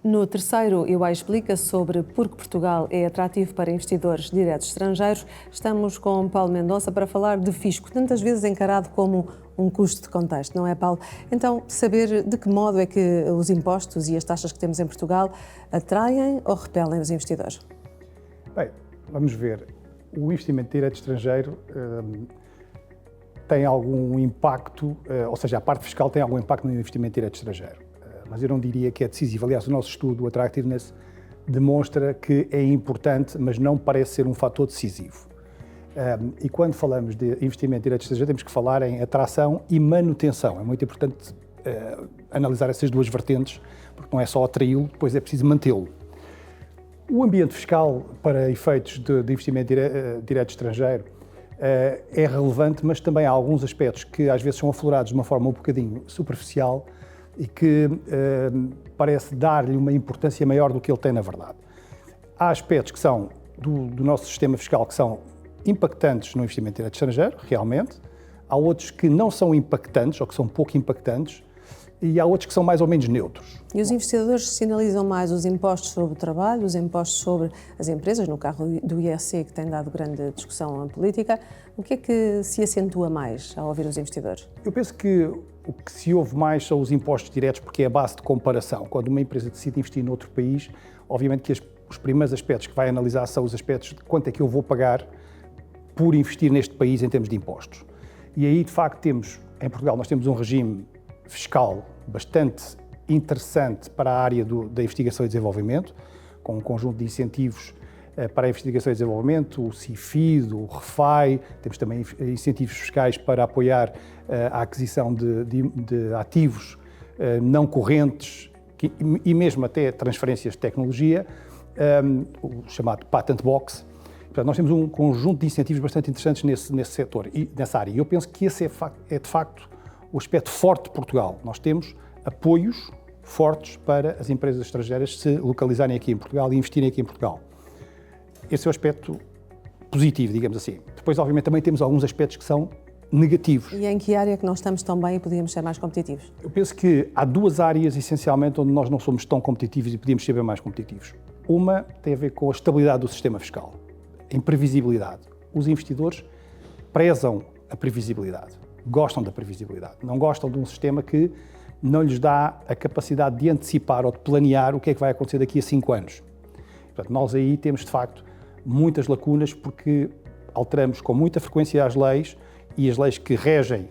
No terceiro EY Explica sobre por que Portugal é atrativo para investidores diretos estrangeiros, estamos com Paulo Mendonça para falar de fisco, tantas vezes encarado como um custo de contexto, não é, Paulo? Então, saber de que modo é que os impostos e as taxas que temos em Portugal atraem ou repelem os investidores? Bem, vamos ver. O investimento direto estrangeiro tem algum impacto, ou seja, a parte fiscal tem algum impacto no investimento direto estrangeiro. Mas eu não diria que é decisivo. Aliás, o nosso estudo, o Attractiveness, demonstra que é importante, mas não parece ser um fator decisivo. E quando falamos de investimento direto estrangeiro, temos que falar em atração e manutenção. É muito importante analisar essas duas vertentes, porque não é só atraí-lo, depois é preciso mantê-lo. O ambiente fiscal para efeitos de investimento direto estrangeiro é relevante, mas também há alguns aspectos que às vezes são aflorados de uma forma um bocadinho superficial e que parece dar-lhe uma importância maior do que ele tem na verdade. Há aspectos que são do nosso sistema fiscal que são impactantes no investimento direto estrangeiro, realmente. Há outros que não são impactantes ou que são pouco impactantes e há outros que são mais ou menos neutros. E os investidores sinalizam mais os impostos sobre o trabalho, os impostos sobre as empresas, no caso do IRC, que tem dado grande discussão política. O que é que se acentua mais ao ouvir os investidores? Eu penso que o que se ouve mais são os impostos diretos, porque é a base de comparação. Quando uma empresa decide investir noutro país, obviamente que os primeiros aspectos que vai analisar são os aspectos de quanto é que eu vou pagar por investir neste país em termos de impostos. E aí, de facto, em Portugal, nós temos um regime fiscal bastante interessante para a área da investigação e desenvolvimento, com um conjunto de incentivos para a investigação e desenvolvimento, o CIFID, o REFAI, temos também incentivos fiscais para apoiar a aquisição de ativos não correntes e mesmo até transferências de tecnologia, o chamado Patent Box. Portanto, nós temos um conjunto de incentivos bastante interessantes nesse setor e nessa área. E eu penso que esse é de facto o aspecto forte de Portugal. Nós temos apoios fortes para as empresas estrangeiras se localizarem aqui em Portugal e investirem aqui em Portugal. Esse é o aspecto positivo, digamos assim. Depois, obviamente, também temos alguns aspectos que são negativos. E em que área é que nós estamos tão bem e podíamos ser mais competitivos? Eu penso que há duas áreas, essencialmente, onde nós não somos tão competitivos e podíamos ser bem mais competitivos. Uma tem a ver com a estabilidade do sistema fiscal, a imprevisibilidade. Os investidores prezam a previsibilidade, gostam da previsibilidade, não gostam de um sistema que não lhes dá a capacidade de antecipar ou de planear o que é que vai acontecer daqui a 5 anos. Portanto, nós aí temos, de facto, muitas lacunas porque alteramos com muita frequência as leis e as leis que regem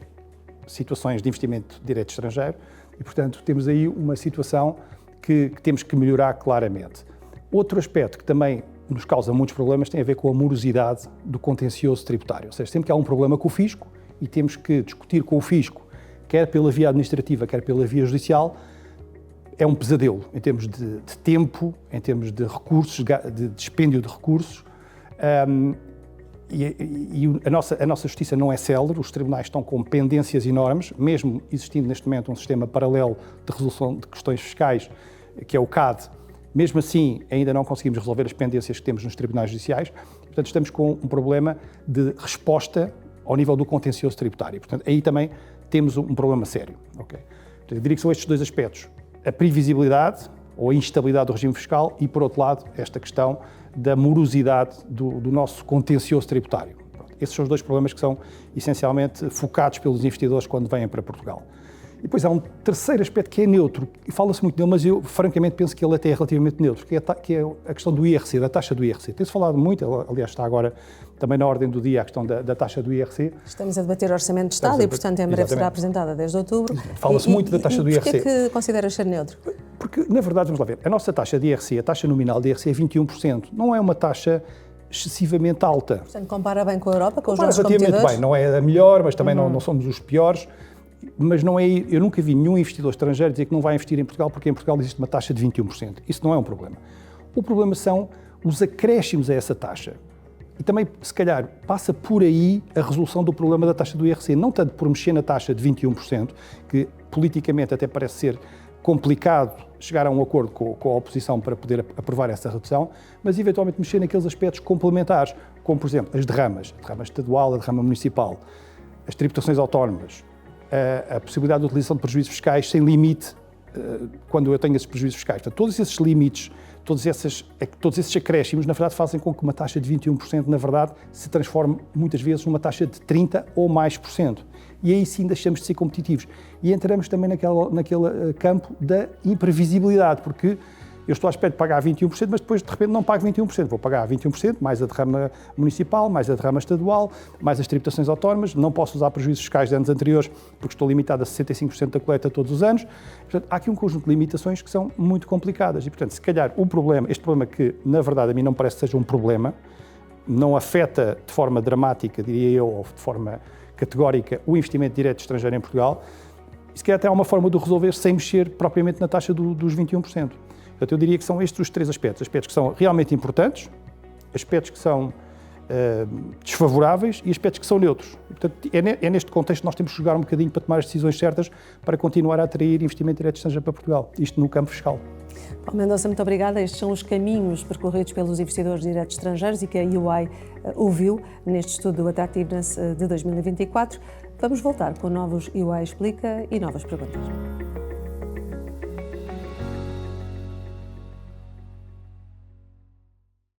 situações de investimento direto estrangeiro e, portanto, temos aí uma situação que temos que melhorar claramente. Outro aspecto que também nos causa muitos problemas tem a ver com a morosidade do contencioso tributário. Ou seja, sempre que há um problema com o fisco e temos que discutir com o fisco, quer pela via administrativa, quer pela via judicial, é um pesadelo em termos de tempo, em termos de recursos, de dispêndio de recursos. E a nossa justiça não é célere, os tribunais estão com pendências enormes, mesmo existindo neste momento um sistema paralelo de resolução de questões fiscais, que é o CAD. Mesmo assim, ainda não conseguimos resolver as pendências que temos nos tribunais judiciais. Portanto, estamos com um problema de resposta ao nível do contencioso tributário. Portanto, aí também temos um problema sério. Okay? Portanto, eu diria que são estes dois aspectos. A previsibilidade ou a instabilidade do regime fiscal e, por outro lado, esta questão da morosidade do nosso contencioso tributário. Pronto, esses são os dois problemas que são essencialmente focados pelos investidores quando vêm para Portugal. E depois há um terceiro aspecto que é neutro, e fala-se muito dele, mas eu francamente penso que ele até é relativamente neutro, que é a questão do IRC, da taxa do IRC. Tem-se falado muito, aliás está agora também na ordem do dia a questão da taxa do IRC. Estamos a debater o Orçamento de Estado e, portanto, em breve será apresentada desde outubro. Fala-se muito da taxa do IRC. Porquê é que consideras ser neutro? Porque, na verdade, vamos lá ver, a nossa taxa de IRC, a taxa nominal de IRC é 21%, não é uma taxa excessivamente alta. Portanto, compara bem com a Europa, com os nossos relativamente competidores? Bem, não é a melhor, mas também não somos os piores. Mas não é, eu nunca vi nenhum investidor estrangeiro dizer que não vai investir em Portugal porque em Portugal existe uma taxa de 21%. Isso não é um problema. O problema são os acréscimos a essa taxa. E também, se calhar, passa por aí a resolução do problema da taxa do IRC. Não tanto por mexer na taxa de 21%, que politicamente até parece ser complicado chegar a um acordo com a oposição para poder aprovar essa redução, mas eventualmente mexer naqueles aspectos complementares, como, por exemplo, as derramas, a derrama estadual, a derrama municipal, as tributações autónomas, a possibilidade de utilização de prejuízos fiscais sem limite quando eu tenho esses prejuízos fiscais. Portanto, todos esses limites, todos esses acréscimos, na verdade, fazem com que uma taxa de 21%, na verdade, se transforme muitas vezes numa taxa de 30% ou mais por cento. E aí sim deixamos de ser competitivos. E entramos também naquele campo da imprevisibilidade, porque eu estou à espera de pagar 21%, mas depois de repente não pago 21%. Vou pagar 21%, mais a derrama municipal, mais a derrama estadual, mais as tributações autónomas. Não posso usar prejuízos fiscais de anos anteriores, porque estou limitado a 65% da coleta todos os anos. Portanto, há aqui um conjunto de limitações que são muito complicadas. E, portanto, se calhar este problema que, na verdade, a mim não parece que seja um problema, não afeta de forma dramática, diria eu, ou de forma categórica, o investimento direto estrangeiro em Portugal, e se calhar até há uma forma de o resolver sem mexer propriamente na taxa dos 21%. Portanto, eu diria que são estes os três aspectos que são realmente importantes, aspectos que são desfavoráveis e aspectos que são neutros. E, portanto, é neste contexto que nós temos que jogar um bocadinho para tomar as decisões certas para continuar a atrair investimento direto estrangeiro para Portugal, isto no campo fiscal. Paulo Mendonça, muito obrigada. Estes são os caminhos percorridos pelos investidores diretos estrangeiros e que a EY ouviu neste estudo do Attractiveness de 2024. Vamos voltar com novos EY Explica e novas perguntas.